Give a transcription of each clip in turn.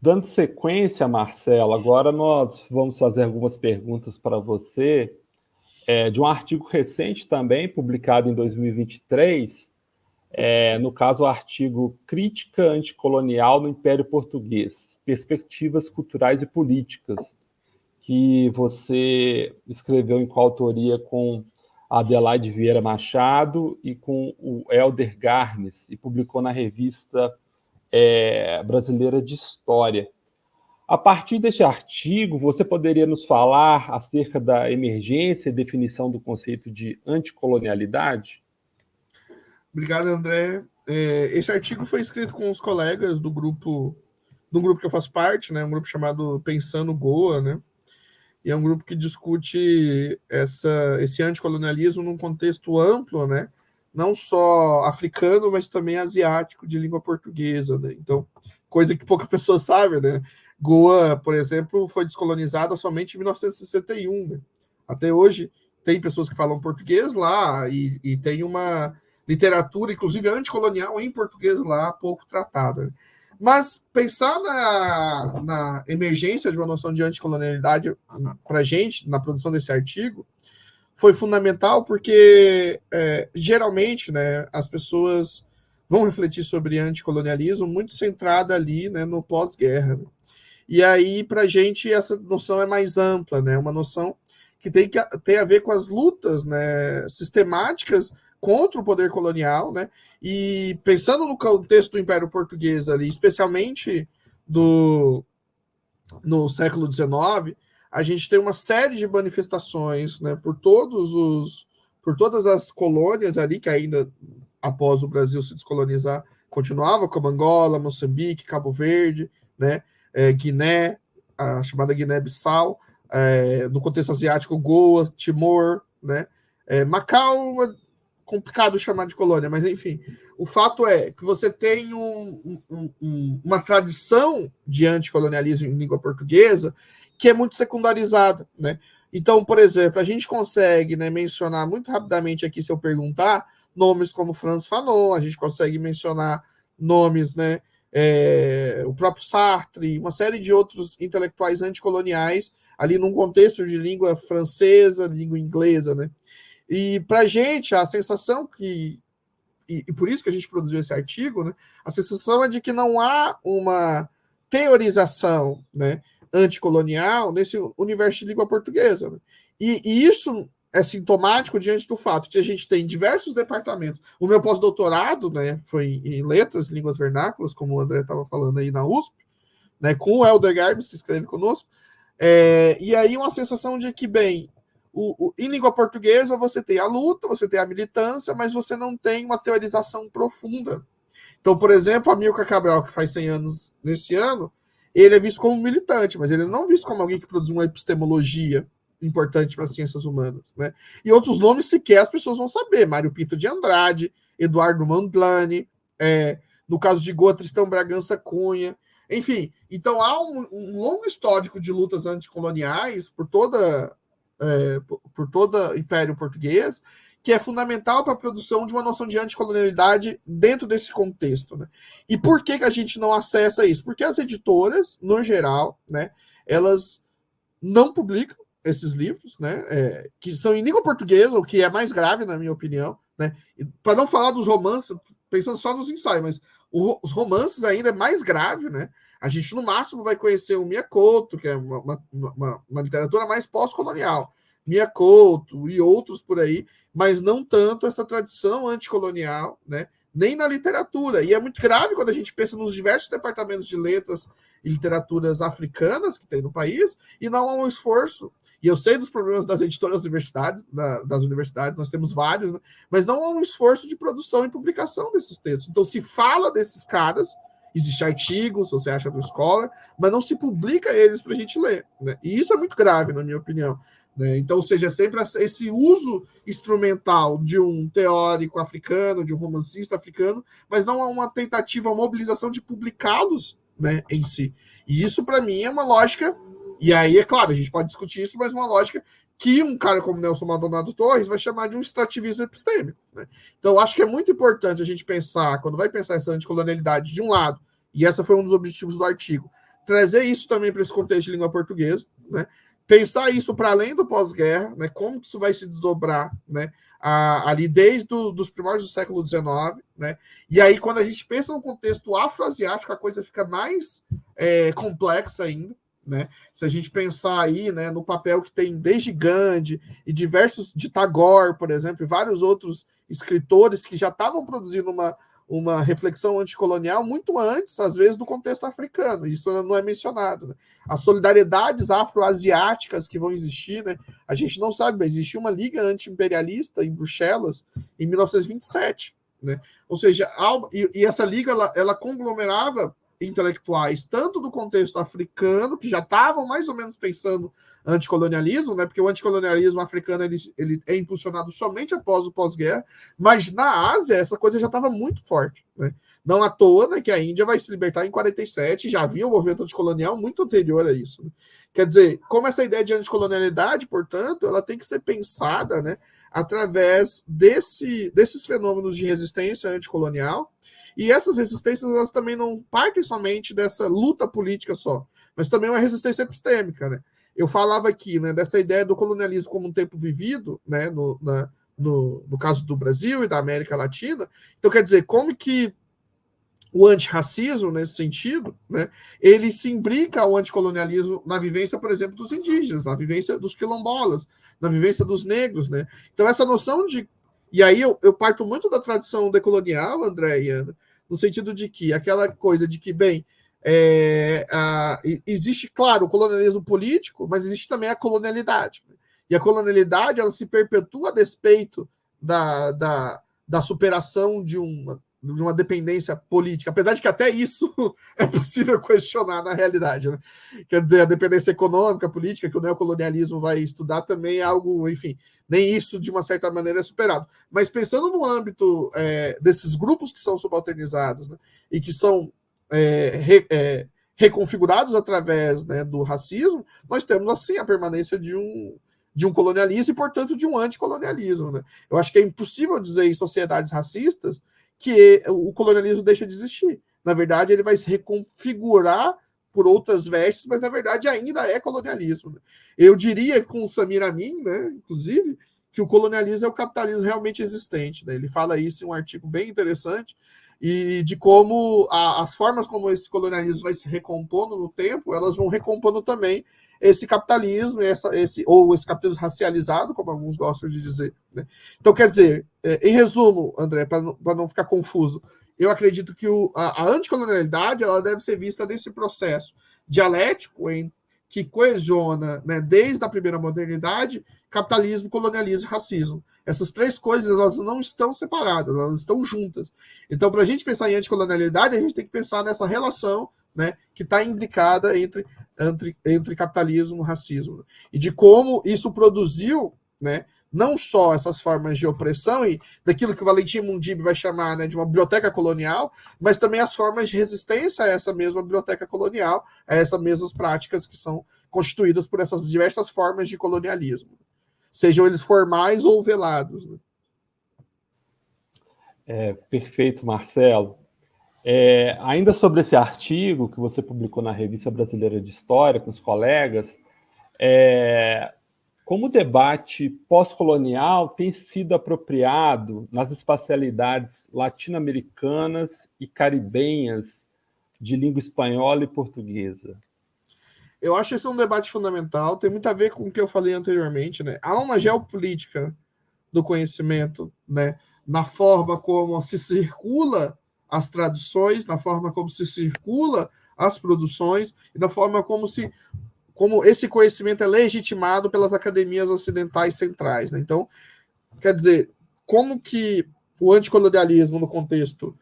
Dando sequência, Marcelo, agora nós vamos fazer algumas perguntas para você, de um artigo recente também, publicado em 2023, no caso o artigo Crítica Anticolonial no Império Português, Perspectivas Culturais e Políticas, que você escreveu em coautoria com a Adelaide Vieira Machado e com o Helder Garnes, e publicou na revista Brasileira de História. A partir deste artigo, você poderia nos falar acerca da emergência e definição do conceito de anticolonialidade? Obrigado, André. Esse artigo foi escrito com os colegas do grupo que eu faço parte, né? Um grupo chamado Pensando Goa, né? E é um grupo que discute esse anticolonialismo num contexto amplo, né? Não só africano, mas também asiático, de língua portuguesa, né? Então, coisa que pouca pessoa sabe, né? Goa, por exemplo, foi descolonizada somente em 1961, né? Até hoje, tem pessoas que falam português lá e tem uma literatura, inclusive anticolonial, em português lá, pouco tratada, né? Mas pensar na emergência de uma noção de anticolonialidade para a gente, na produção desse artigo, foi fundamental porque, geralmente, né, as pessoas vão refletir sobre anticolonialismo muito centrada ali, né, no pós-guerra. Né? E aí, para a gente, essa noção é mais ampla, né, uma noção que tem a ver com as lutas, né, sistemáticas contra o poder colonial, né? E pensando no contexto do Império Português ali, especialmente no século XIX, a gente tem uma série de manifestações, né, por todas as colônias ali que ainda após o Brasil se descolonizar continuava, como Angola, Moçambique, Cabo Verde, né, Guiné, a chamada Guiné-Bissau, no contexto asiático, Goa, Timor, né, Macau, complicado chamar de colônia, mas enfim, o fato é que você tem uma tradição de anticolonialismo em língua portuguesa que é muito secundarizada, né? Então, por exemplo, a gente consegue, né, mencionar muito rapidamente aqui, se eu perguntar, nomes como Frantz Fanon, a gente consegue mencionar nomes, né, o próprio Sartre, uma série de outros intelectuais anticoloniais ali num contexto de língua francesa, língua inglesa, né? E para a gente, a sensação e por isso que a gente produziu esse artigo, né, a sensação é de que não há uma teorização, né, anticolonial nesse universo de língua portuguesa. Né? E isso é sintomático diante do fato de a gente tem diversos departamentos. O meu pós-doutorado, né, foi em letras, línguas vernáculas, como o André estava falando aí na USP, né, com o Helder Garbes, que escreve conosco. E aí uma sensação de que, bem, em língua portuguesa você tem a luta, você tem a militância, mas você não tem uma teorização profunda. Então, por exemplo, Amílcar Cabral, que faz 100 anos nesse ano, ele é visto como militante, mas ele não é visto como alguém que produz uma epistemologia importante para as ciências humanas. Né? E outros nomes sequer as pessoas vão saber. Mário Pinto de Andrade, Eduardo Mondlane, no caso de Goa, Tristão Bragança Cunha. Enfim, então há um longo histórico de lutas anticoloniais por todo o Império Português, que é fundamental para a produção de uma noção de anticolonialidade dentro desse contexto. Né? E por que a gente não acessa isso? Porque as editoras, no geral, né, elas não publicam esses livros, né, que são em língua portuguesa, o que é mais grave, na minha opinião. Né? Para não falar dos romances, pensando só nos ensaios, mas os romances ainda é mais grave, né? A gente, no máximo, vai conhecer o Mia Couto, que é uma literatura mais pós-colonial. Mia Couto e outros por aí, mas não tanto essa tradição anticolonial, né? Nem na literatura. E é muito grave quando a gente pensa nos diversos departamentos de letras e literaturas africanas que tem no país, e não há um esforço. E eu sei dos problemas das editoras das universidades, nós temos vários, né? Mas não há um esforço de produção e publicação desses textos. Então, se fala desses caras, existe artigo, se você acha do Scholar, mas não se publica eles para a gente ler. Né? E isso é muito grave, na minha opinião. Né? Então, ou seja, sempre esse uso instrumental de um teórico africano, de um romancista africano, mas não há uma tentativa, uma mobilização de publicá-los, né, em si. E isso, para mim, é uma lógica, e aí, é claro, a gente pode discutir isso, mas uma lógica que um cara como Nelson Maldonado Torres vai chamar de um extrativismo epistêmico. Né? Então, eu acho que é muito importante a gente pensar, quando vai pensar essa anticolonialidade, de um lado, E esse foi um dos objetivos do artigo. Trazer isso também para esse contexto de língua portuguesa, né? Pensar isso para além do pós-guerra, né? Como que isso vai se desdobrar, né? Ali desde os primórdios do século XIX, né? E aí, quando a gente pensa no contexto afroasiático, a coisa fica mais complexa ainda, né? Se a gente pensar aí, né, no papel que tem desde Gandhi e diversos de Tagore, por exemplo, e vários outros escritores que já estavam produzindo uma reflexão anticolonial muito antes, às vezes, do contexto africano. Isso não é mencionado, né? As solidariedades afroasiáticas que vão existir, né? A gente não sabe, mas existiu uma liga anti-imperialista em Bruxelas em 1927, né? Ou seja, e essa liga ela conglomerava intelectuais, tanto do contexto africano, que já estavam mais ou menos pensando anticolonialismo, né? Porque o anticolonialismo africano ele é impulsionado somente após o pós-guerra, mas na Ásia essa coisa já estava muito forte, né? Não à toa, né, que a Índia vai se libertar em 47, já havia um movimento anticolonial muito anterior a isso, né? Quer dizer, como essa ideia de anticolonialidade, portanto, ela tem que ser pensada, né, através desses fenômenos de resistência anticolonial. E essas resistências, elas também não partem somente dessa luta política só, mas também uma resistência epistêmica, né? Eu falava aqui, né, dessa ideia do colonialismo como um tempo vivido, né, no caso do Brasil e da América Latina. Então, quer dizer, como que o antirracismo, nesse sentido, né, ele se imbrica ao anticolonialismo na vivência, por exemplo, dos indígenas, na vivência dos quilombolas, na vivência dos negros, né? Então, essa noção de... E aí eu parto muito da tradição decolonial, André e Ana, no sentido de que aquela coisa de que, bem, existe, claro, o colonialismo político, mas existe também a colonialidade. Né? E a colonialidade, ela se perpetua a despeito da superação de uma dependência política, apesar de que até isso é possível questionar na realidade. Né? Quer dizer, a dependência econômica, política, que o neocolonialismo vai estudar também é algo, enfim, nem isso de uma certa maneira é superado. Mas pensando no âmbito desses grupos que são subalternizados, né, e que são reconfigurados através, né, do racismo, nós temos assim a permanência de um colonialismo e, portanto, de um anticolonialismo. Né? Eu acho que é impossível dizer em sociedades racistas que o colonialismo deixa de existir. Na verdade, ele vai se reconfigurar por outras vestes, mas na verdade ainda é colonialismo. Né? Eu diria com o Samir Amin, né, inclusive, que o colonialismo é o capitalismo realmente existente. Né? Ele fala isso em um artigo bem interessante, e de como as formas como esse colonialismo vai se recompondo no tempo, elas vão recompondo também esse capitalismo, ou esse capitalismo racializado, como alguns gostam de dizer. Né? Então, quer dizer, em resumo, André, para não ficar confuso, eu acredito que a anticolonialidade ela deve ser vista nesse processo dialético que coesiona, né, desde a primeira modernidade, capitalismo, colonialismo e racismo. Essas três coisas elas não estão separadas, elas estão juntas. Então, para a gente pensar em anticolonialidade, a gente tem que pensar nessa relação, né, que está imbricada entre capitalismo e racismo. E de como isso produziu, né, não só essas formas de opressão e daquilo que o Valentim Mundib vai chamar, né, de uma biblioteca colonial, mas também as formas de resistência a essa mesma biblioteca colonial, a essas mesmas práticas que são constituídas por essas diversas formas de colonialismo, sejam eles formais ou velados. Né? Perfeito, Marcelo. Ainda sobre esse artigo que você publicou na Revista Brasileira de História com os colegas, como o debate pós-colonial tem sido apropriado nas espacialidades latino-americanas e caribenhas de língua espanhola e portuguesa? Eu acho esse um debate fundamental, tem muito a ver com o que eu falei anteriormente. Né? Há uma geopolítica do conhecimento, né? Na forma como se circula as traduções, na forma como se circula as produções e na forma como esse conhecimento é legitimado pelas academias ocidentais centrais. Né? Então, quer dizer, como que o anticolonialismo no contexto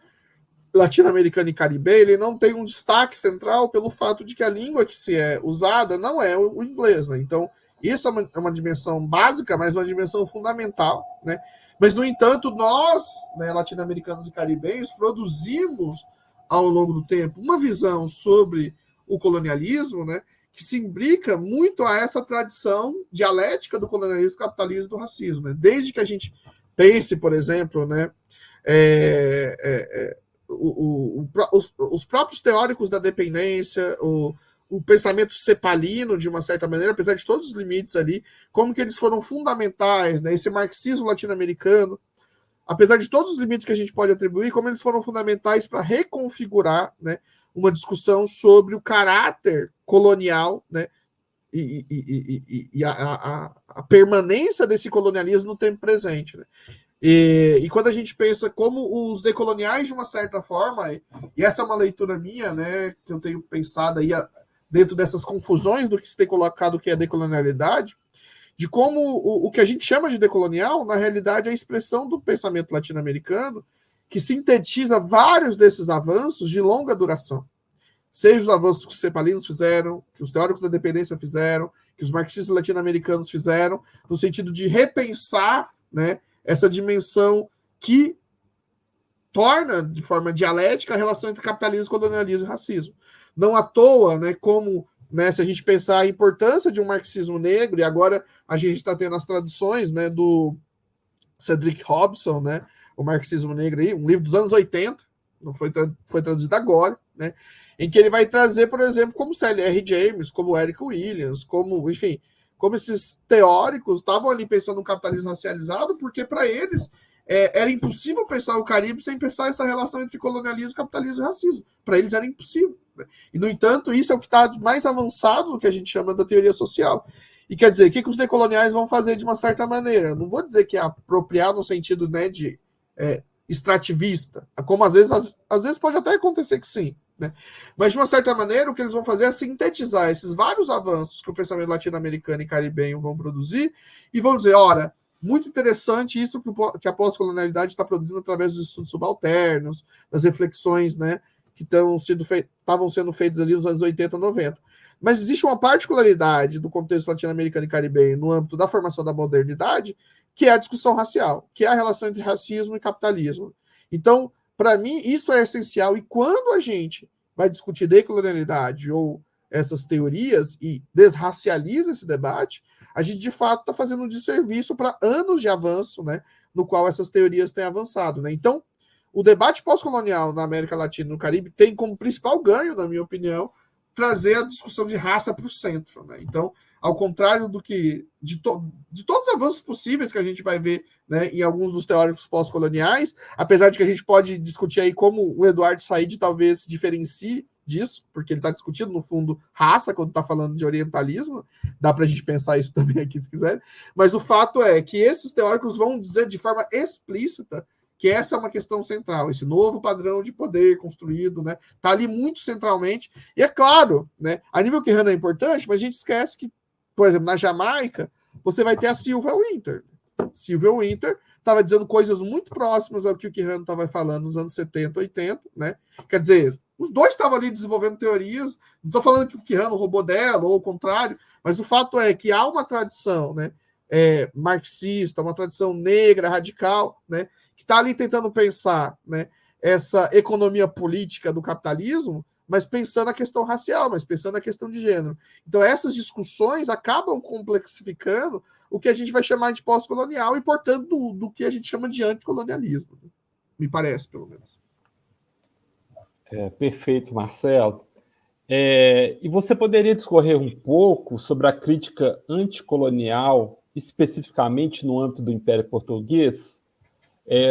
latino-americano e caribenho, ele não tem um destaque central pelo fato de que a língua que se é usada não é o inglês. Né? Então, isso é uma dimensão básica, mas uma dimensão fundamental. Né? Mas, no entanto, nós, né, latino-americanos e caribenhos, produzimos, ao longo do tempo, uma visão sobre o colonialismo, né, que se imbrica muito a essa tradição dialética do colonialismo, do capitalismo e do racismo. Né? Desde que a gente pense, por exemplo, né, os próprios teóricos da dependência, o pensamento cepalino, de uma certa maneira, apesar de todos os limites ali, como que eles foram fundamentais, né? Esse marxismo latino-americano, apesar de todos os limites que a gente pode atribuir, como eles foram fundamentais para reconfigurar, né, uma discussão sobre o caráter colonial, né, e a permanência desse colonialismo no tempo presente. Né? E quando a gente pensa como os decoloniais, de uma certa forma, e essa é uma leitura minha, né, que eu tenho pensado aí dentro dessas confusões do que se tem colocado que é decolonialidade, de como o que a gente chama de decolonial, na realidade, é a expressão do pensamento latino-americano que sintetiza vários desses avanços de longa duração. Seja os avanços que os cepalinos fizeram, que os teóricos da dependência fizeram, que os marxistas latino-americanos fizeram, no sentido de repensar, né, essa dimensão que torna, de forma dialética, a relação entre capitalismo, colonialismo e racismo. Não à toa, né, como, né, se a gente pensar a importância de um marxismo negro, e agora a gente está tendo as traduções, né, do Cedric Robson, né, o Marxismo Negro, aí, um livro dos anos 80, não foi traduzido agora, né, em que ele vai trazer, por exemplo, como C.L.R. James, como Eric Williams, como, enfim, como esses teóricos estavam ali pensando no capitalismo racializado, porque para eles era impossível pensar o Caribe sem pensar essa relação entre colonialismo, capitalismo e racismo. Para eles era impossível. Né? E, no entanto, isso é o que está mais avançado do que a gente chama da teoria social. E quer dizer, o que os decoloniais vão fazer de uma certa maneira? Não vou dizer que é apropriar no sentido, né, de extrativista, como às vezes pode até acontecer que sim. Né? Mas, de uma certa maneira, o que eles vão fazer é sintetizar esses vários avanços que o pensamento latino-americano e caribenho vão produzir e vão dizer, ora, muito interessante isso que a pós-colonialidade está produzindo através dos estudos subalternos, das reflexões, né, que estavam sendo feitas ali nos anos 80 e 90. Mas existe uma particularidade do contexto latino-americano e caribenho no âmbito da formação da modernidade, que é a discussão racial, que é a relação entre racismo e capitalismo. Então, para mim, isso é essencial. E quando a gente vai discutir decolonialidade ou essas teorias e desracializa esse debate, a gente, de fato, está fazendo um desserviço para anos de avanço, né, no qual essas teorias têm avançado. Né? Então, o debate pós-colonial na América Latina e no Caribe tem como principal ganho, na minha opinião, trazer a discussão de raça para o centro. Né? Então, ao contrário do que de todos os avanços possíveis que a gente vai ver, né, em alguns dos teóricos pós-coloniais, apesar de que a gente pode discutir aí como o Eduardo Said talvez se diferencie disso, porque ele está discutindo, no fundo, raça, quando está falando de orientalismo, dá para a gente pensar isso também aqui, se quiser, mas o fato é que esses teóricos vão dizer de forma explícita que essa é uma questão central, esse novo padrão de poder construído, né, está ali muito centralmente, e é claro, né, a nível que Quijano é importante, mas a gente esquece que, por exemplo, na Jamaica, você vai ter a Sylvia Wynter. Sylvia Wynter estava dizendo coisas muito próximas ao que o Quijano estava falando nos anos 70, 80, né? Quer dizer, os dois estavam ali desenvolvendo teorias, não estou falando que o Quijano roubou dela, ou o contrário, mas o fato é que há uma tradição, né, marxista, uma tradição negra, radical, né, que está ali tentando pensar, né, essa economia política do capitalismo, mas pensando a questão racial, mas pensando a questão de gênero. Então, essas discussões acabam complexificando o que a gente vai chamar de pós-colonial e, portanto, do que a gente chama de anticolonialismo. Me parece, pelo menos. Perfeito, Marcelo. E você poderia discorrer um pouco sobre a crítica anticolonial, especificamente no âmbito do Império Português,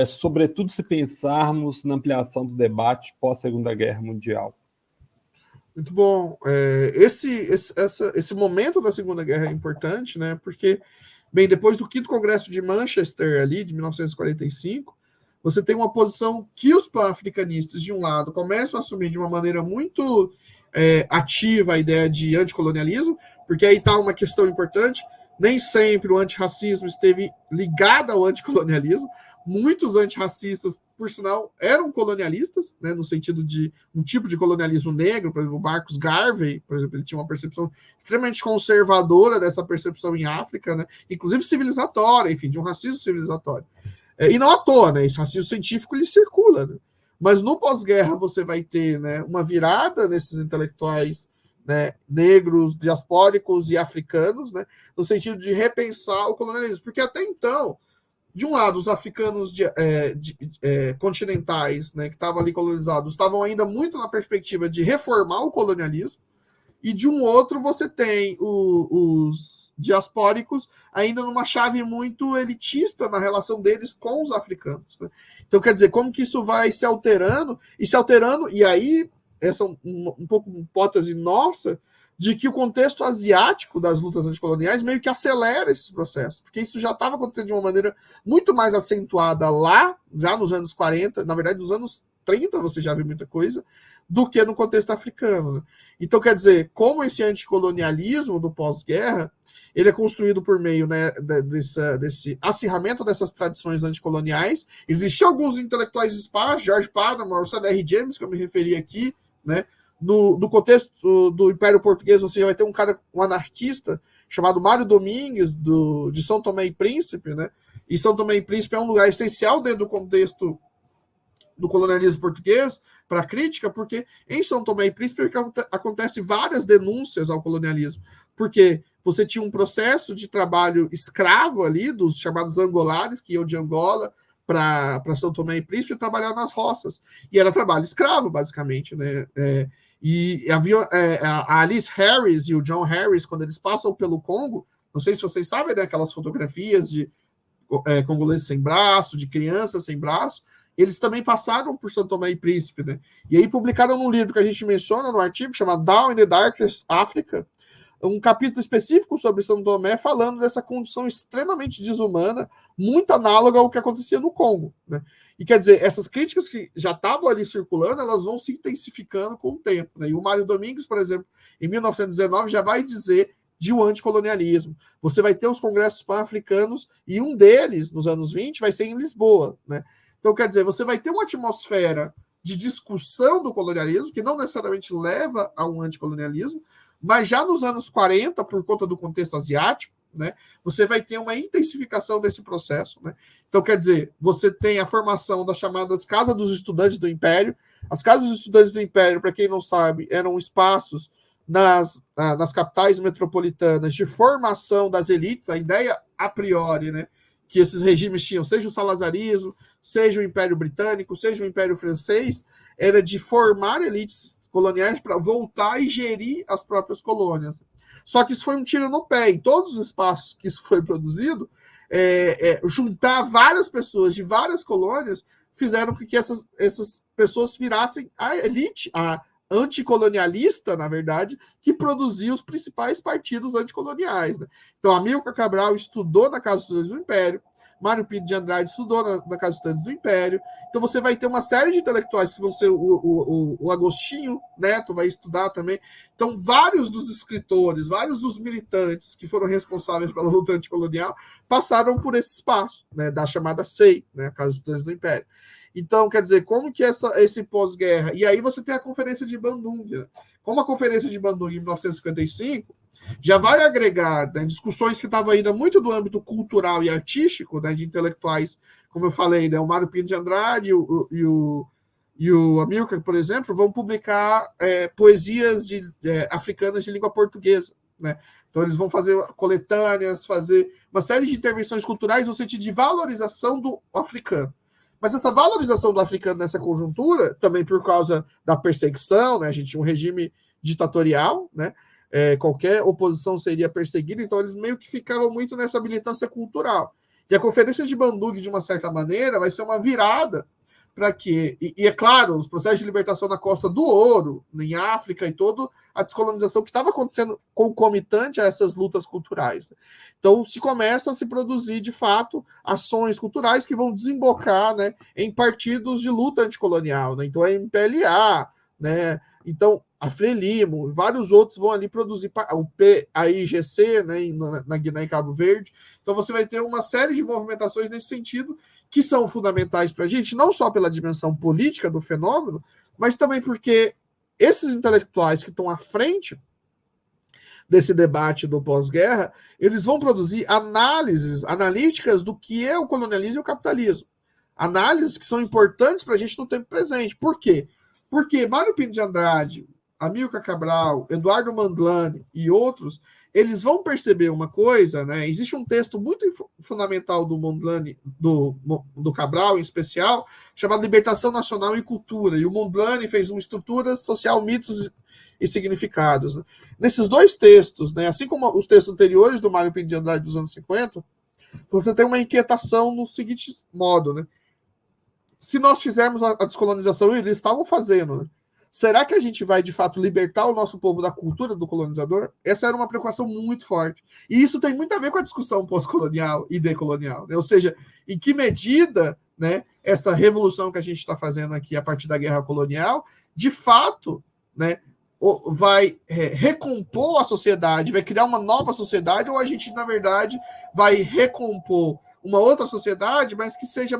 sobretudo se pensarmos na ampliação do debate pós-Segunda Guerra Mundial? Muito bom. Esse momento da Segunda Guerra é importante, né? Porque, bem, depois do 5º Congresso de Manchester, ali, de 1945, você tem uma posição que os pan-africanistas, de um lado, começam a assumir de uma maneira muito ativa a ideia de anticolonialismo, porque aí está uma questão importante, nem sempre o antirracismo esteve ligado ao anticolonialismo, muitos antirracistas, por sinal, eram colonialistas, né, no sentido de um tipo de colonialismo negro. Por exemplo, o Marcus Garvey, por exemplo, ele tinha uma percepção extremamente conservadora dessa percepção em África, né, inclusive civilizatória, enfim, de um racismo civilizatório. E não à toa, né, esse racismo científico ele circula, né, mas no pós-guerra você vai ter, né, uma virada nesses intelectuais, né, negros, diaspóricos e africanos, né, no sentido de repensar o colonialismo, porque até então, de um lado, os africanos continentais, né, que estavam ali colonizados, estavam ainda muito na perspectiva de reformar o colonialismo, e de um outro você tem os diaspóricos ainda numa chave muito elitista na relação deles com os africanos. Né? Então, quer dizer, como que isso vai se alterando, e aí, essa é um pouco uma hipótese nossa, de que o contexto asiático das lutas anticoloniais meio que acelera esses processos, porque isso já estava acontecendo de uma maneira muito mais acentuada lá, já nos anos 40, na verdade, nos anos 30 você já viu muita coisa, do que no contexto africano. Né? Então, quer dizer, como esse anticolonialismo do pós-guerra, ele é construído por meio, né, desse acirramento dessas tradições anticoloniais. Existiam alguns intelectuais espaços, George Padamore, Russell R. James, que eu me referi aqui, né, no contexto do Império Português, você vai ter um anarquista chamado Mário Domingues, de São Tomé e Príncipe, né? E São Tomé e Príncipe é um lugar essencial dentro do contexto do colonialismo português para a crítica, porque em São Tomé e Príncipe acontece várias denúncias ao colonialismo, porque você tinha um processo de trabalho escravo ali, dos chamados angolares, que iam de Angola para São Tomé e Príncipe trabalhar nas roças, e era trabalho escravo, basicamente, né? E havia a Alice Harris e o John Harris, quando eles passam pelo Congo, não sei se vocês sabem, né, aquelas fotografias de congoleses sem braço, de crianças sem braço, eles também passaram por São Tomé e Príncipe, né? E aí publicaram num livro que a gente menciona no artigo, chamado Down in the Darkest Africa, um capítulo específico sobre São Tomé, falando dessa condição extremamente desumana, muito análoga ao que acontecia no Congo, né? E quer dizer, essas críticas que já estavam ali circulando, elas vão se intensificando com o tempo, né? E o Mário Domingues, por exemplo, em 1919, já vai dizer de um anticolonialismo. Você vai ter os congressos pan-africanos, e um deles, nos anos 20, vai ser em Lisboa, né? Então, quer dizer, você vai ter uma atmosfera de discussão do colonialismo, que não necessariamente leva a um anticolonialismo, mas já nos anos 40, por conta do contexto asiático, né, você vai ter uma intensificação desse processo. Né? Então, quer dizer, você tem a formação das chamadas Casas dos Estudantes do Império. As Casas dos Estudantes do Império, para quem não sabe, eram espaços nas capitais metropolitanas de formação das elites, a ideia a priori, né, que esses regimes tinham, seja o salazarismo, seja o Império Britânico, seja o Império Francês, era de formar elites coloniais para voltar e gerir as próprias colônias. Só que isso foi um tiro no pé. Em todos os espaços que isso foi produzido, juntar várias pessoas de várias colônias fizeram com que essas pessoas virassem a elite, a anticolonialista, na verdade, que produzia os principais partidos anticoloniais. Né? Então, Amílcar Cabral estudou na Casa dos Estudantes do Império, Mário Pinto de Andrade estudou na Casa dos Estudantes do Império. Então, você vai ter uma série de intelectuais que vão ser o Agostinho Neto vai estudar também. Então, vários dos escritores, vários dos militantes que foram responsáveis pela luta anticolonial passaram por esse espaço, né, da chamada SEI, né, a Casa dos Estudantes do Império. Então, quer dizer, como que esse pós-guerra... E aí você tem a Conferência de Bandung. Né? Como a Conferência de Bandung, em 1955, já vai agregar, né, discussões que estavam ainda muito do âmbito cultural e artístico, né, de intelectuais, como eu falei, né, o Mário Pinto de Andrade e o Amílcar, por exemplo, vão publicar poesias africanas de língua portuguesa. Né? Então, eles vão fazer coletâneas, fazer uma série de intervenções culturais no sentido de valorização do africano. Mas essa valorização do africano nessa conjuntura, também por causa da perseguição, né? A gente tinha um regime ditatorial, né? Qualquer oposição seria perseguida, então eles meio que ficavam muito nessa militância cultural. E a Conferência de Bandung, de uma certa maneira, vai ser uma virada para que, e é claro, os processos de libertação na Costa do Ouro, em África, e toda a descolonização que estava acontecendo concomitante a essas lutas culturais. Então, se começa a se produzir, de fato, ações culturais que vão desembocar, né, em partidos de luta anticolonial. Né? Então, a MPLA, né? Então, a Frelimo, vários outros vão ali produzir, a IGC, né, na Guiné e Cabo Verde. Então, você vai ter uma série de movimentações nesse sentido, que são fundamentais para a gente, não só pela dimensão política do fenômeno, mas também porque esses intelectuais que estão à frente desse debate do pós-guerra, eles vão produzir análises analíticas do que é o colonialismo e o capitalismo. Análises que são importantes para a gente no tempo presente. Por quê? Porque Mário Pinto de Andrade, Amílcar Cabral, Eduardo Mandlane e outros, eles vão perceber uma coisa, né? Existe um texto muito fundamental do Mondlane, do Cabral, em especial, chamado Libertação Nacional e Cultura. E o Mondlane fez uma estrutura social, mitos e significados. Né? Nesses dois textos, né, assim como os textos anteriores do Mário Pinto de Andrade dos anos 50, você tem uma inquietação no seguinte modo, né? Se nós fizermos a descolonização, eles estavam fazendo, né? Será que a gente vai, de fato, libertar o nosso povo da cultura do colonizador? Essa era uma preocupação muito forte. E isso tem muito a ver com a discussão pós-colonial e decolonial. Né? Ou seja, em que medida, né, essa revolução que a gente está fazendo aqui a partir da guerra colonial, de fato, né, vai recompor a sociedade, vai criar uma nova sociedade, ou a gente, na verdade, vai recompor uma outra sociedade, mas que seja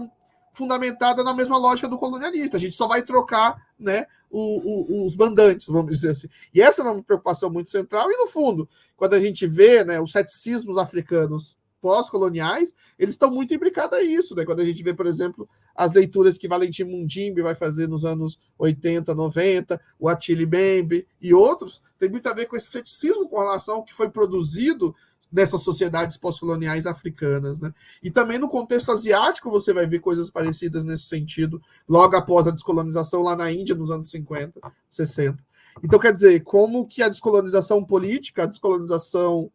fundamentada na mesma lógica do colonialista. A gente só vai trocar, né, os mandantes, vamos dizer assim. E essa é uma preocupação muito central. E, no fundo, quando a gente vê, né, os ceticismos africanos pós-coloniais, eles estão muito imbricados a isso. Né? Quando a gente vê, por exemplo, as leituras que Valentim Mundimbe vai fazer nos anos 80, 90, o Attili Bembe e outros, tem muito a ver com esse ceticismo com relação ao que foi produzido dessas sociedades pós-coloniais africanas. Né? E também no contexto asiático você vai ver coisas parecidas nesse sentido, logo após a descolonização lá na Índia, nos anos 50, 60. Então, quer dizer, como que a descolonização política, a descolonização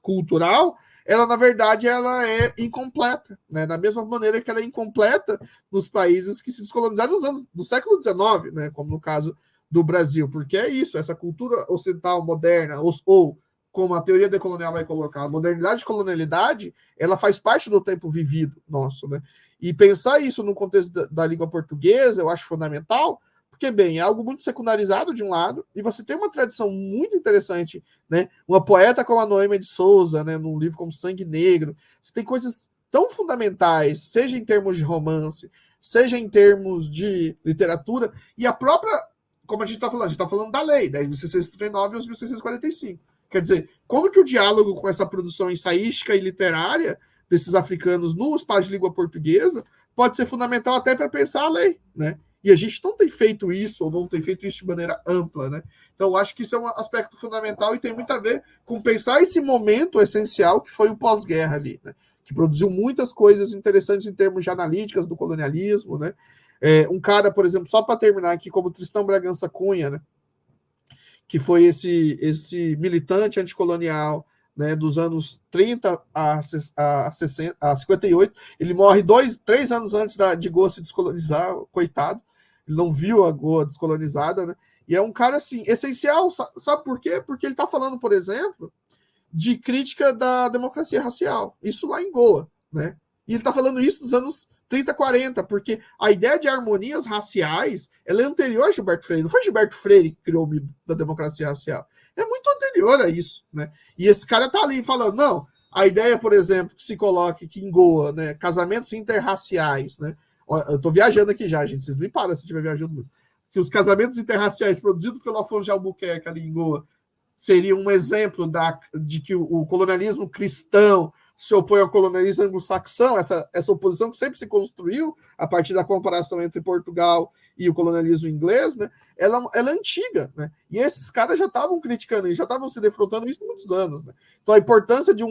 cultural, ela, na verdade, ela é incompleta, né? Da mesma maneira que ela é incompleta nos países que se descolonizaram nos anos do século XIX, né? Como no caso do Brasil, porque é isso, essa cultura ocidental moderna, ou como a teoria decolonial vai colocar, a modernidade e colonialidade, ela faz parte do tempo vivido nosso, né? E pensar isso no contexto da língua portuguesa, eu acho fundamental, porque, bem, é algo muito secundarizado de um lado, e você tem uma tradição muito interessante, né? Uma poeta como a Noêmia de Souza, né? Num livro como Sangue Negro, você tem coisas tão fundamentais, seja em termos de romance, seja em termos de literatura, e a própria, como a gente está falando da lei, da 1639 e 1645. Quer dizer, como que o diálogo com essa produção ensaística e literária desses africanos no espaço de língua portuguesa pode ser fundamental até para pensar a lei, né? E a gente não tem feito isso, ou não tem feito isso de maneira ampla, né? Então, eu acho que isso é um aspecto fundamental e tem muito a ver com pensar esse momento essencial que foi o pós-guerra ali, né? Que produziu muitas coisas interessantes em termos de analíticas do colonialismo, né? Um cara, por exemplo, só para terminar aqui, como Tristão Bragança Cunha, né? Que foi esse militante anticolonial, né, dos anos 30 a 58, ele morre 3 anos antes de Goa se descolonizar, coitado, ele não viu a Goa descolonizada, né, e é um cara, assim, essencial, sabe por quê? Porque ele está falando, por exemplo, de crítica da democracia racial, isso lá em Goa, né, e ele está falando isso dos anos 30, 40, porque a ideia de harmonias raciais ela é anterior a Gilberto Freire. Não foi Gilberto Freire que criou o mito da democracia racial. É muito anterior a isso. Né? E esse cara tá ali falando, não, a ideia, por exemplo, que se coloque aqui em Goa, né, casamentos interraciais, né? Eu tô viajando aqui já, gente, vocês me param se eu estiver viajando muito. Que os casamentos interraciais produzidos pelo Afonso de Albuquerque ali em Goa seria um exemplo de que o colonialismo cristão se opõe ao colonialismo anglo-saxão, essa oposição que sempre se construiu a partir da comparação entre Portugal e o colonialismo inglês, né, ela é antiga. Né, e esses caras já estavam criticando, já estavam se defrontando isso há muitos anos. Né. Então a importância de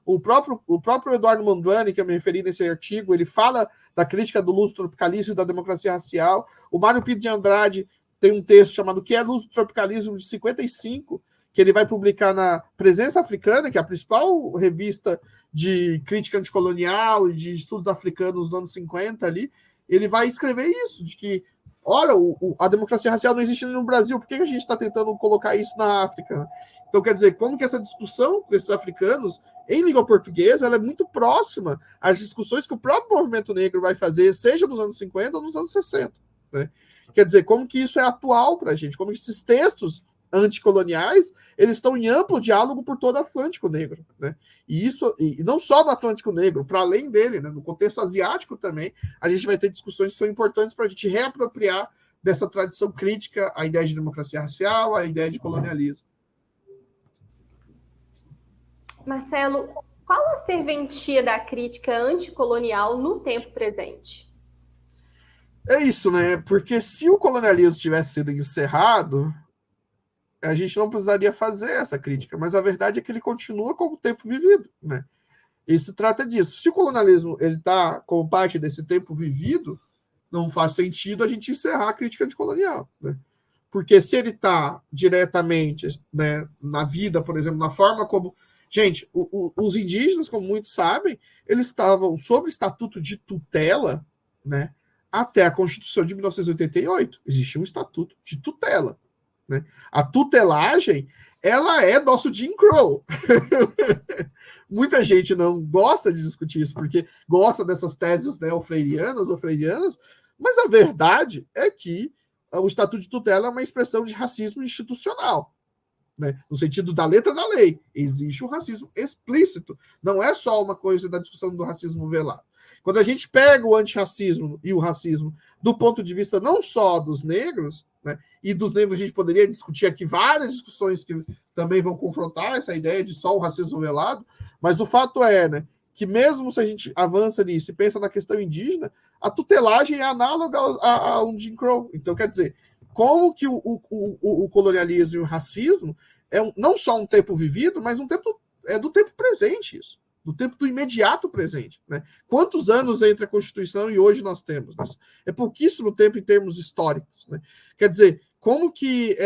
o próprio Eduardo Mondlane, que eu me referi nesse artigo, ele fala da crítica do luso tropicalista e da democracia racial. O Mário Pinto de Andrade tem um texto chamado Que é Luso Tropicalismo, de 55, que ele vai publicar na Presença Africana, que é a principal revista de crítica anticolonial e de estudos africanos nos anos 50 ali, ele vai escrever isso, de que, ora, a democracia racial não existe no Brasil, por que a gente está tentando colocar isso na África? Então, quer dizer, como que essa discussão com esses africanos em língua portuguesa, ela é muito próxima às discussões que o próprio movimento negro vai fazer, seja nos anos 50 ou nos anos 60. Né? Quer dizer, como que isso é atual para a gente, como que esses textos anticoloniais, eles estão em amplo diálogo por todo o Atlântico Negro, né? E isso, e não só no Atlântico Negro, para além dele, né? No contexto asiático também, a gente vai ter discussões que são importantes para a gente reapropriar dessa tradição crítica à ideia de democracia racial, à ideia de colonialismo. Marcelo, qual a serventia da crítica anticolonial no tempo presente? É isso, né? Porque se o colonialismo tivesse sido encerrado, a gente não precisaria fazer essa crítica, mas a verdade é que ele continua como tempo vivido, né? E se trata disso. Se o colonialismo ele está como parte desse tempo vivido, não faz sentido a gente encerrar a crítica anticolonial, né? Porque se ele está diretamente, né, na vida, por exemplo, na forma como... Gente, os indígenas, como muitos sabem, eles estavam sob estatuto de tutela, né, até a Constituição de 1988. Existia um estatuto de tutela, né? A tutelagem, ela é nosso Jim Crow. Muita gente não gosta de discutir isso, porque gosta dessas teses neo-freirianas ou freirianas, mas a verdade é que o estatuto de tutela é uma expressão de racismo institucional, né? No sentido da letra da lei. Existe um racismo explícito. Não é só uma coisa da discussão do racismo velado. Quando a gente pega o antirracismo e o racismo do ponto de vista não só dos negros, né, e dos negros a gente poderia discutir aqui várias discussões que também vão confrontar essa ideia de só o racismo velado, mas o fato é, né, que mesmo se a gente avança nisso e pensa na questão indígena, a tutelagem é análoga a um Jim Crow. Então, quer dizer, como que o colonialismo e o racismo não só um tempo vivido, mas um tempo do tempo presente, isso. Do tempo do imediato presente, né? Quantos anos entre a Constituição e hoje nós temos? Né? É pouquíssimo tempo em termos históricos, né? Quer dizer, como que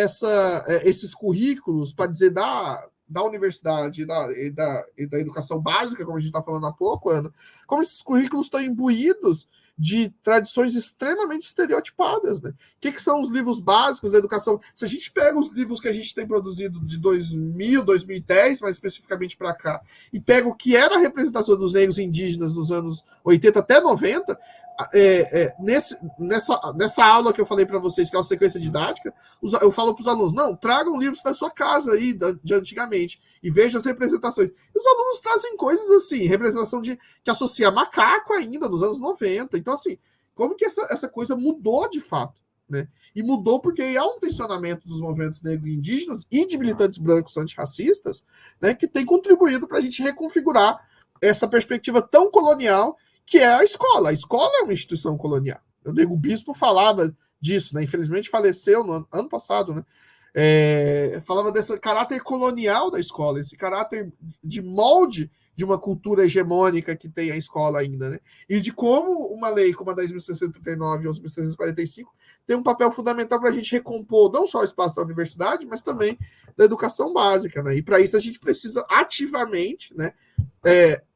esses currículos, para dizer da universidade e da educação básica, como a gente está falando há pouco, Ana, como esses currículos estão imbuídos de tradições extremamente estereotipadas, né? O que são os livros básicos da educação? Se a gente pega os livros que a gente tem produzido de 2000, 2010, mais especificamente para cá, e pega o que era a representação dos negros e indígenas nos anos 80 até 90, nessa aula que eu falei para vocês, que é uma sequência didática, eu falo para os alunos, não, tragam livros da sua casa aí, de antigamente, e vejam as representações. E os alunos trazem coisas assim, representação que associa macaco ainda, nos anos 90. Então, assim, como que essa coisa mudou de fato, né? E mudou porque há um tensionamento dos movimentos negros e indígenas e de militantes brancos antirracistas, né, que tem contribuído para a gente reconfigurar essa perspectiva tão colonial que é a escola. A escola é uma instituição colonial. O bispo falava disso, né? Infelizmente faleceu no ano passado, né? Falava desse caráter colonial da escola, esse caráter de molde de uma cultura hegemônica que tem a escola ainda, né? E de como uma lei como a 10.639 e 11.645 tem um papel fundamental para a gente recompor não só o espaço da universidade, mas também da educação básica, né? E para isso a gente precisa ativamente, né,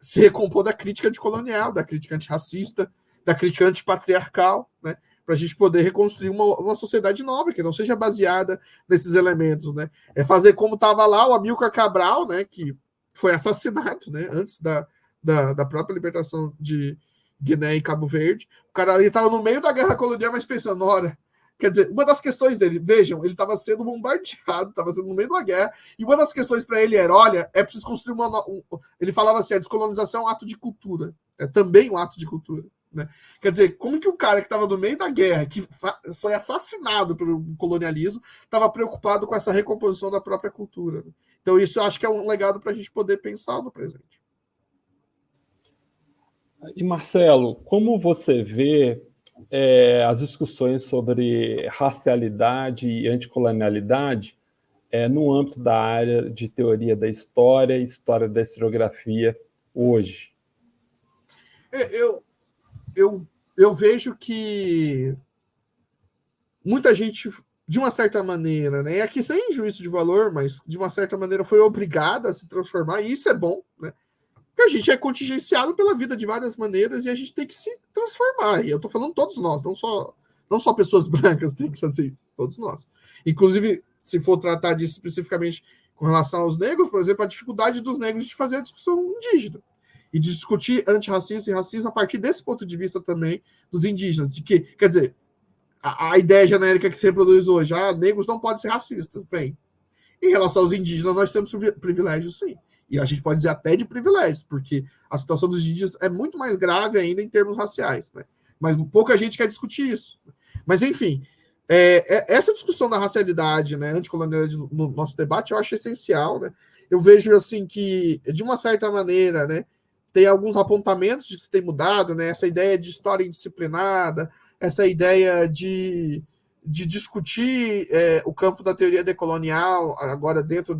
se recompor da crítica anticolonial, da crítica antirracista, da crítica antipatriarcal, né? Para a gente poder reconstruir uma sociedade nova, que não seja baseada nesses elementos, né? É fazer como estava lá o Amílcar Cabral, né, que foi assassinado, né, antes da própria libertação de Guiné e Cabo Verde. O cara estava no meio da guerra colonial, mas pensando, ora, quer dizer, uma das questões dele, vejam, ele estava sendo bombardeado, estava sendo no meio de uma guerra, e uma das questões para ele era, olha, é preciso construir ele falava assim, a descolonização é um ato de cultura, é também um ato de cultura, né? Quer dizer, como que o cara que estava no meio da guerra, que foi assassinado pelo colonialismo, estava preocupado com essa recomposição da própria cultura, né? Então isso eu acho que é um legado para a gente poder pensar no presente. E Marcelo, como você vê as discussões sobre racialidade e anticolonialidade no âmbito da área de teoria da história e história da historiografia hoje? Eu vejo que muita gente, de uma certa maneira, né, aqui sem juízo de valor, mas de uma certa maneira foi obrigada a se transformar, e isso é bom, né? Porque a gente é contingenciado pela vida de várias maneiras e a gente tem que se transformar. E eu estou falando todos nós, não só pessoas brancas têm que fazer isso, todos nós. Inclusive, se for tratar disso especificamente com relação aos negros, por exemplo, a dificuldade dos negros de fazer a discussão indígena e de discutir antirracismo e racismo a partir desse ponto de vista também dos indígenas. De que, quer dizer, a ideia genérica que se reproduz hoje, negros não podem ser racistas. Bem, em relação aos indígenas, nós temos privilégios, sim. E a gente pode dizer até de privilégios, porque a situação dos indígenas é muito mais grave ainda em termos raciais, né? Mas pouca gente quer discutir isso. Mas, enfim, essa discussão da racialidade, né, anticolonialidade no nosso debate, eu acho essencial, né? Eu vejo, assim, que, de uma certa maneira, né, tem alguns apontamentos de que tem mudado, né? Essa ideia de história indisciplinada, essa ideia de de discutir o campo da teoria decolonial, agora dentro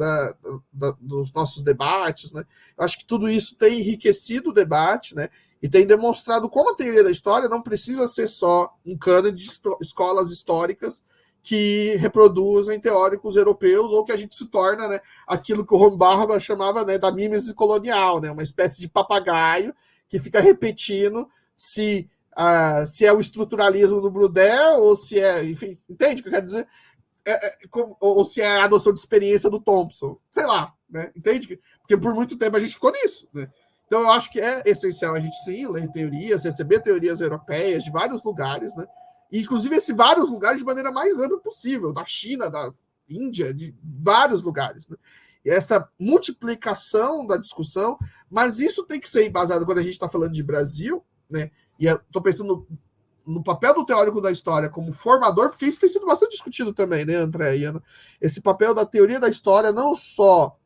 dos nossos debates, né? Eu acho que tudo isso tem enriquecido o debate, né? E tem demonstrado como a teoria da história não precisa ser só um cânone de escolas históricas que reproduzem teóricos europeus, ou que a gente se torna, né, aquilo que o Ron Barba chamava, né, da mimesis colonial, né, uma espécie de papagaio que fica repetindo se é o estruturalismo do Brodel, ou se é, enfim, entende o que eu quero dizer? Ou se é a adoção de experiência do Thompson, sei lá, né? Entende? Porque por muito tempo a gente ficou nisso, né? Então eu acho que é essencial a gente sim ler teorias, receber teorias europeias de vários lugares, né? E, inclusive esses vários lugares de maneira mais ampla possível, da China, da Índia, de vários lugares, né? E essa multiplicação da discussão, mas isso tem que ser embasado quando a gente está falando de Brasil, né? E estou pensando no papel do teórico da história como formador, porque isso tem sido bastante discutido também, né, André e Ana? Esse papel da teoria da história, não só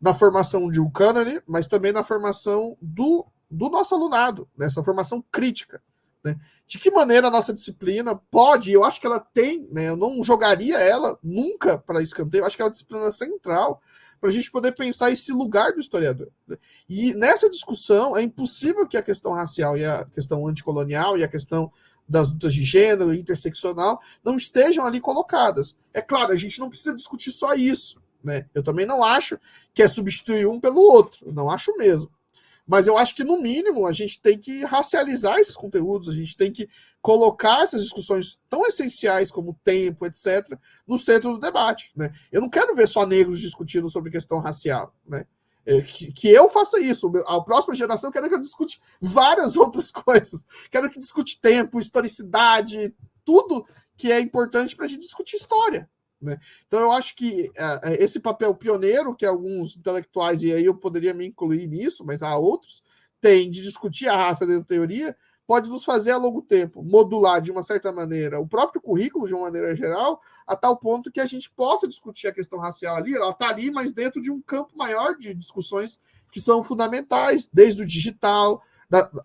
na formação de um cânone, mas também na formação do nosso alunado, nessa formação crítica, né? De que maneira a nossa disciplina pode, eu acho que ela tem, né, eu não jogaria ela nunca para escanteio, eu acho que é uma disciplina central para a gente poder pensar esse lugar do historiador, né? E nessa discussão é impossível que a questão racial e a questão anticolonial e a questão das lutas de gênero, interseccional, não estejam ali colocadas. É claro, a gente não precisa discutir só isso, né? Eu também não acho que é substituir um pelo outro, não acho mesmo. Mas eu acho que, no mínimo, a gente tem que racializar esses conteúdos, a gente tem que colocar essas discussões tão essenciais como tempo, etc., no centro do debate, né? Eu não quero ver só negros discutindo sobre questão racial, né? Que eu faça isso. A próxima geração quero que eu discute várias outras coisas. Quero que discute tempo, historicidade, tudo que é importante para a gente discutir história, né? Então eu acho que esse papel pioneiro que alguns intelectuais, e aí eu poderia me incluir nisso, mas há outros, têm de discutir a raça dentro da teoria, pode nos fazer a longo tempo modular de uma certa maneira o próprio currículo de uma maneira geral, a tal ponto que a gente possa discutir a questão racial ali, ela está ali, mas dentro de um campo maior de discussões que são fundamentais, desde o digital,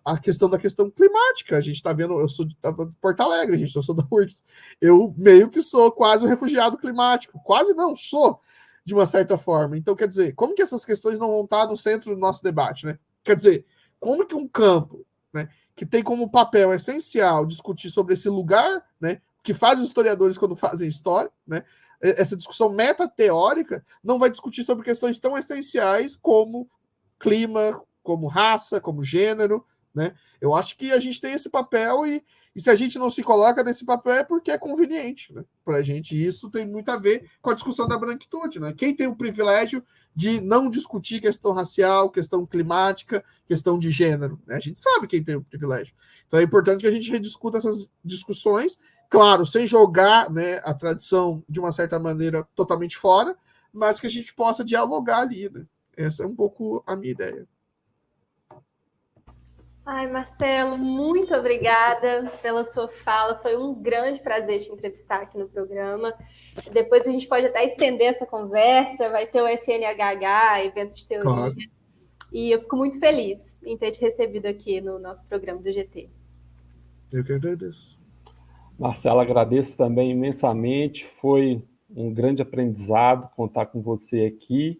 a questão da questão climática. A gente está vendo, eu sou de Porto Alegre, gente, eu sou da URGS, eu meio que sou quase um refugiado climático, quase não, sou, de uma certa forma. Então, quer dizer, como que essas questões não vão estar no centro do nosso debate, né? Quer dizer, como que um campo, né, que tem como papel essencial discutir sobre esse lugar, né, que faz os historiadores quando fazem história, né, essa discussão metateórica, não vai discutir sobre questões tão essenciais como clima, como raça, como gênero, né? Eu acho que a gente tem esse papel e se a gente não se coloca nesse papel é porque é conveniente, né, para a gente. E isso tem muito a ver com a discussão da branquitude, né? Quem tem o privilégio de não discutir questão racial, questão climática, questão de gênero, né? A gente sabe quem tem o privilégio. Então é importante que a gente rediscuta essas discussões, claro, sem jogar, né, a tradição de uma certa maneira totalmente fora, mas que a gente possa dialogar ali, né? Essa é um pouco a minha ideia. Ai, Marcelo, muito obrigada pela sua fala. Foi um grande prazer te entrevistar aqui no programa. Depois a gente pode até estender essa conversa, vai ter o SNHH, evento de teoria. Claro. E eu fico muito feliz em ter te recebido aqui no nosso programa do GT. Eu que agradeço. Marcelo, agradeço também imensamente. Foi um grande aprendizado contar com você aqui.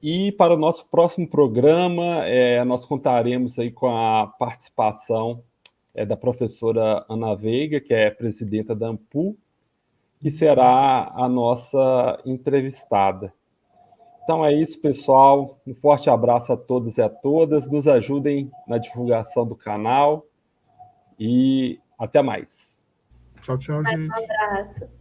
E para o nosso próximo programa, nós contaremos aí com a participação da professora Ana Veiga, que é presidenta da AMPU, que será a nossa entrevistada. Então é isso, pessoal. Um forte abraço a todos e a todas. Nos ajudem na divulgação do canal e até mais. Tchau, tchau, gente. Um abraço.